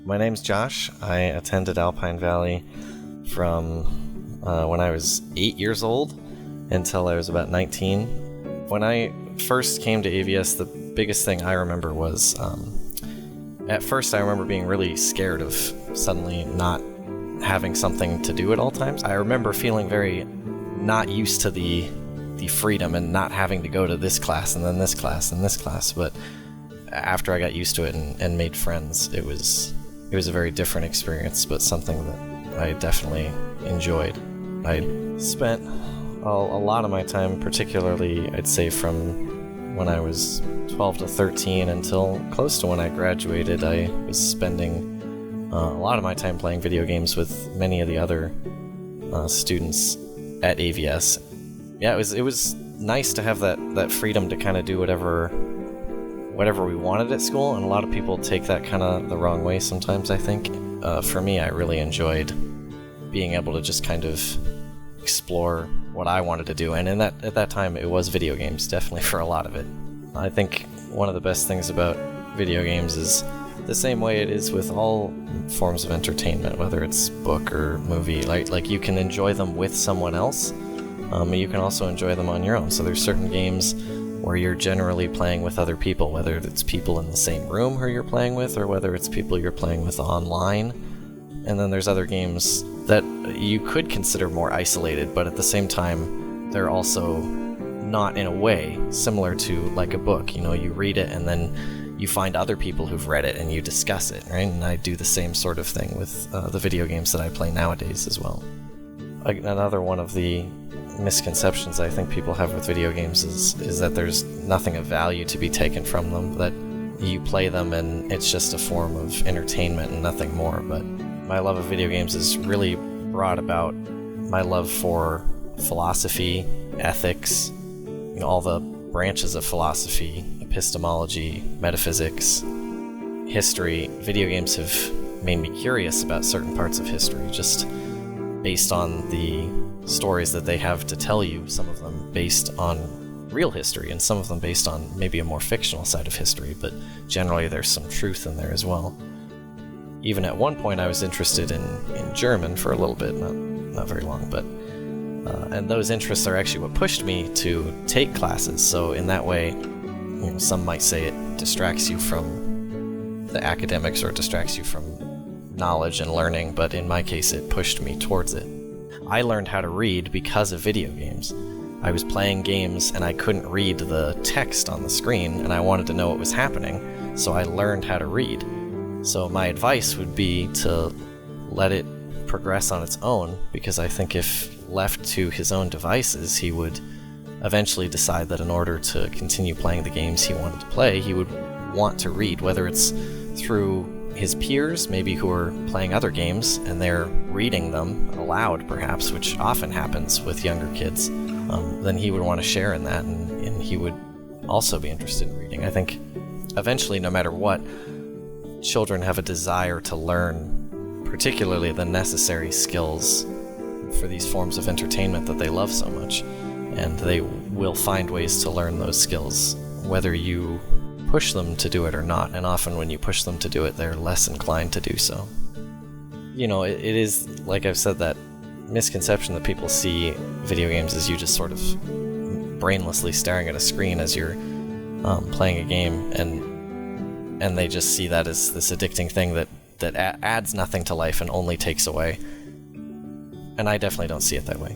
My name's Josh. I attended Alpine Valley from when I was 8 years old until I was about 19. When I first came to AVS, the biggest thing I remember was, at first I remember being really scared of suddenly not having something to do at all times. I remember feeling very not used to the freedom and not having to go to this class and then this class and this class, but after I got used to it and made friends, it was a very different experience, but something that I definitely enjoyed. I spent a lot of my time, particularly I'd say from when I was 12 to 13 until close to when I graduated, I was spending a lot of my time playing video games with many of the other students at AVS. Yeah, it was nice to have that freedom to kind of do whatever we wanted at school, and a lot of people take that kind of the wrong way sometimes, I think. For me, I really enjoyed being able to just kind of explore what I wanted to do, and at that time it was video games, definitely for a lot of it. I think one of the best things about video games is the same way it is with all forms of entertainment, whether it's book or movie, like you can enjoy them with someone else, and you can also enjoy them on your own. So there's certain games where you're generally playing with other people, whether it's people in the same room who you're playing with, or whether it's people you're playing with online. And then there's other games that you could consider more isolated, but at the same time, they're also not in a way similar to like a book. You know, you read it and then you find other people who've read it and you discuss it, right? And I do the same sort of thing with the video games that I play nowadays as well. Another one of the misconceptions I think people have with video games is that there's nothing of value to be taken from them, that you play them and it's just a form of entertainment and nothing more. But my love of video games is really brought about my love for philosophy, ethics, all the branches of philosophy, epistemology, metaphysics, history. Video games have made me curious about certain parts of history, just based on the stories that they have to tell you, some of them based on real history and some of them based on maybe a more fictional side of history, but generally there's some truth in there as well. Even at one point I was interested in German for a little bit, not very long, but and those interests are actually what pushed me to take classes. So in that way, some might say it distracts you from the academics or it distracts you from knowledge and learning, but in my case it pushed me towards it. I learned how to read because of video games. I was playing games and I couldn't read the text on the screen and I wanted to know what was happening, so I learned how to read. So my advice would be to let it progress on its own, because I think if left to his own devices, he would eventually decide that in order to continue playing the games he wanted to play, he would want to read, whether it's through his peers, maybe who are playing other games, and they're reading them aloud, perhaps, which often happens with younger kids. Then he would want to share in that, and he would also be interested in reading. I think eventually, no matter what, children have a desire to learn, particularly the necessary skills for these forms of entertainment that they love so much, and they will find ways to learn those skills, whether you push them to do it or not, and often when you push them to do it, they're less inclined to do so. It is, like I've said, that misconception that people see video games as you just sort of brainlessly staring at a screen as you're playing a game, and they just see that as this addicting thing that adds nothing to life and only takes away. And I definitely don't see it that way.